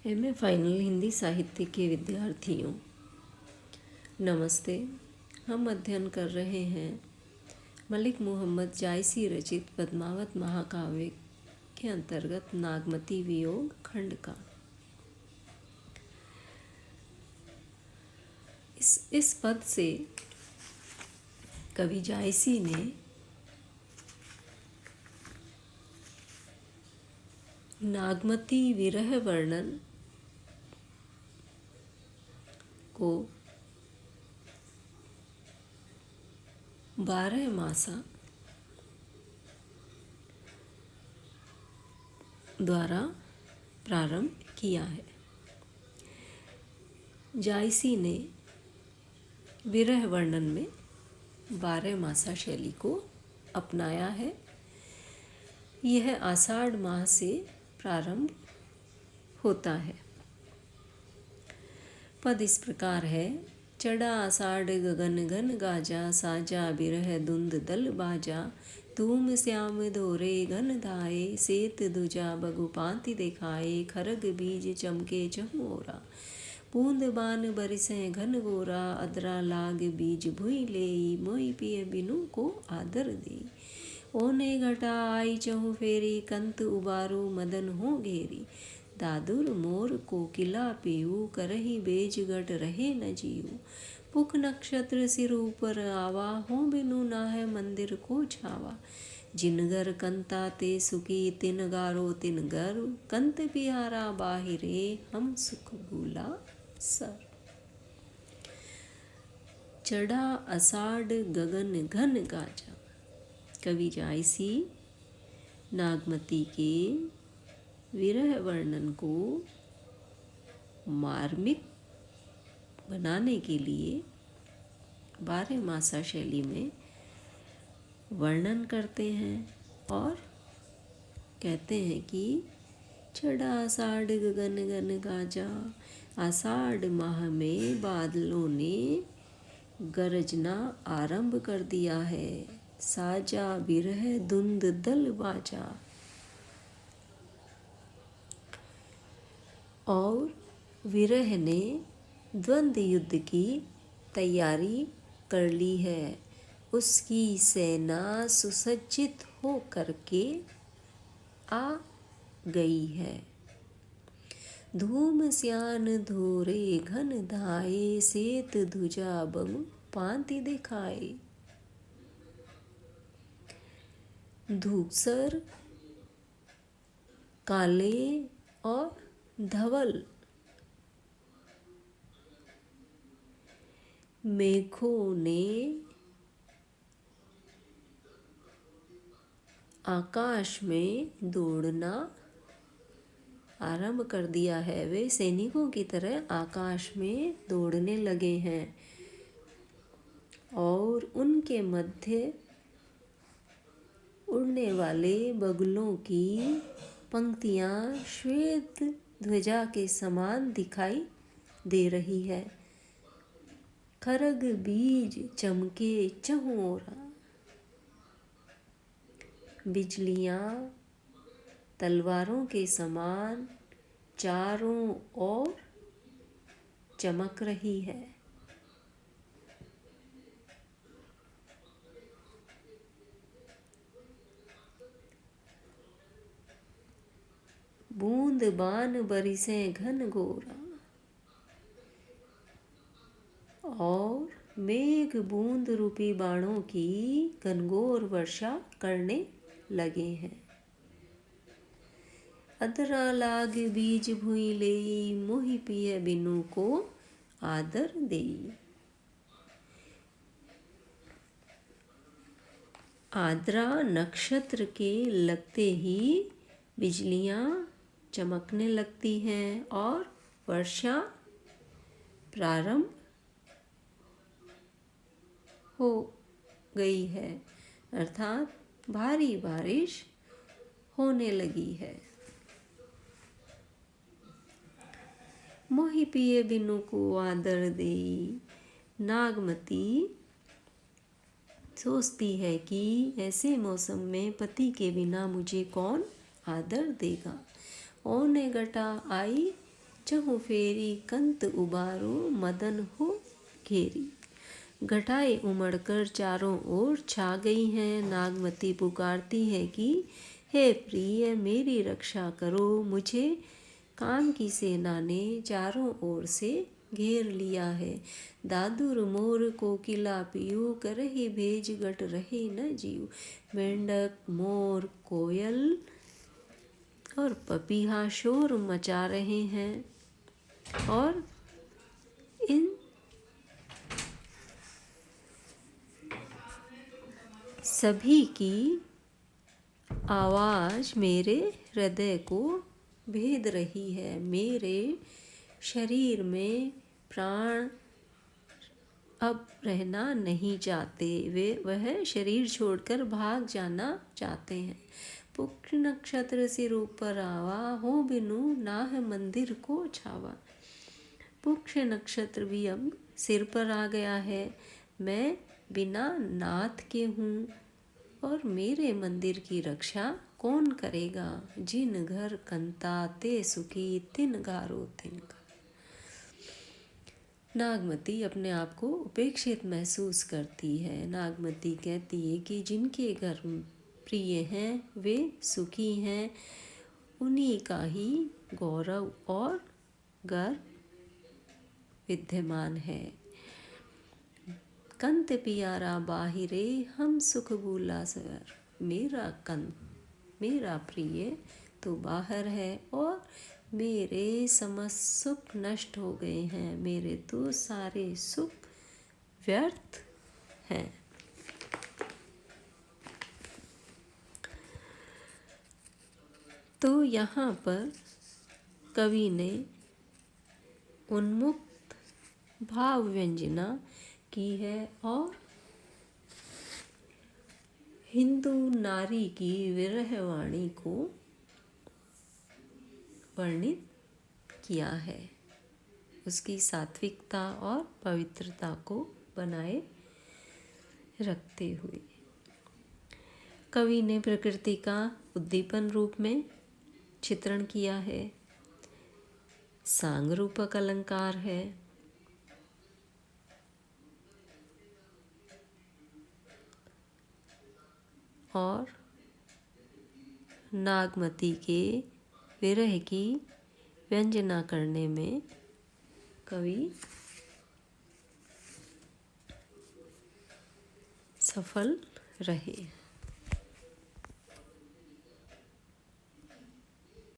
MA final Hindi साहित्य के विद्यार्थियों, नमस्ते। हम अध्ययन कर रहे हैं मलिक मोहम्मद जायसी रचित पद्मावत महाकाव्य के अंतर्गत नागमती वियोग खंड का। इस पद से कवि जायसी ने नागमती विरह वर्णन को 12 मासा द्वारा प्रारंभ किया है। जायसी ने विरह वर्णन में 12 मासा शैली को अपनाया है। यह आषाढ़ माह से प्रारंभ होता है। पद इस प्रकार है। चढ़ा आषाढ़ गगन घन गाजा, साजा बिरह धुंध दल बाजा, धूम श्याम धोरे घन धाये, सेत दुजा बगुपांति देखाए, खरग बीज चमके चहुओरा, बूंद बान बरसें घन गोरा, अदरा लाग बीज भुई लेई, मोई पिय बिनु को आदर देई, ओने घटा आई चहु फेरी, कंत उबारू मदन हो घेरी, दादुर मोर कोकिला पीऊ, करही बेज गट रहे न जीऊ, पुख नक्षत्र सिर ऊपर आवा, हो बिनु नाह मंदिर को छावा, जिनगर कंता ते सुखी, तिन गारो तिन गर, कंत बिहारा बाहिरे, हम सुख भूला सर। चढ़ा आषाढ़ गगन घन गाजा। कवि जायसी नागमती के विरह वर्णन को मार्मिक बनाने के लिए 12 मासा शैली में वर्णन करते हैं और कहते हैं कि चढ़ा आषाढ़ गगन घन गाजा, आषाढ़ माह में बादलों ने गरजना आरंभ कर दिया है, साजा बिरह धुंध दल बाजा, और विरह ने द्वंद्व युद्ध की तैयारी कर ली है। उसकी सेना सुसज्जित हो करके आ गई है। धूम स्यान धोरे घन धाये, सेत धुजा बगु पांति दिखाए, धूसर काले और धवल मेघों ने आकाश में दौड़ना आरंभ कर दिया है। वे सैनिकों की तरह आकाश में दौड़ने लगे हैं और उनके मध्य उड़ने वाले बगुलों की पंक्तियां श्वेत ध्वजा के समान दिखाई दे रही है। खरग बीज चमके चहुओरा, बिजलियां तलवारों के समान चारों ओर चमक रही है। बूंद बान बरिसें घन घोरा, और मेघ बूंद रूपी बाणों की घनघोर वर्षा करने लगे हैं। अदरा लाग बीज भुई लेई, मोहि पिय बिनु को आदर देई। आद्रा नक्षत्र के लगते ही बिजलियां चमकने लगती हैं और वर्षा प्रारंभ हो गई है, अर्थात भारी बारिश होने लगी है। मोहि पिय बिनु को आदर देई। नागमती सोचती है कि ऐसे मौसम में पति के बिना मुझे कौन आदर देगा। ओने घटा आई चहु फेरी कंत उबारो मदन हो घेरी। घटाएं उमड़कर चारों ओर छा गई हैं। नागमती पुकारती है कि हे प्रिय मेरी रक्षा करो, मुझे काम की सेना ने चारों ओर से घेर लिया है। दादुर मोर कोकिला पियू करही भेज गट रहे न जीव। मेंढक मोर कोयल और पपीहा शोर मचा रहे हैं और इन सभी की आवाज़ मेरे हृदय को भेद रही है। मेरे शरीर में प्राण अब रहना नहीं चाहते, वह शरीर छोड़कर भाग जाना चाहते हैं। पुष्य नक्षत्र सिर ऊपर आवा, हो बिनु नाह मंदिर को छावा। पुष्य नक्षत्र भी अब सिर पर आ गया है। मैं बिना नाथ के हूँ और मेरे मंदिर की रक्षा कौन करेगा। जिन घर कंता ते सुखी, तिन गारो तिनका। नागमती अपने आप को उपेक्षित महसूस करती है। नागमती कहती है कि जिनके घर प्रिय हैं वे सुखी हैं, उन्हीं का ही गौरव और गर्व विद्यमान है। कंत पियारा बाहिरे, हम सुख भूला सर। मेरा कंत, मेरा प्रिय तो बाहर है और मेरे समस्त सुख नष्ट हो गए हैं। मेरे तो सारे सुख व्यर्थ हैं। तो यहाँ पर कवि ने उन्मुक्त भाव व्यंजना की है और हिंदू नारी की विरह वाणी को वर्णित किया है, उसकी सात्विकता और पवित्रता को बनाए रखते हुए। कवि ने प्रकृति का उद्दीपन रूप में चित्रण किया है। सांग रूपक अलंकार है। और नागमती के विरह की व्यंजना करने में कवि सफल रहे।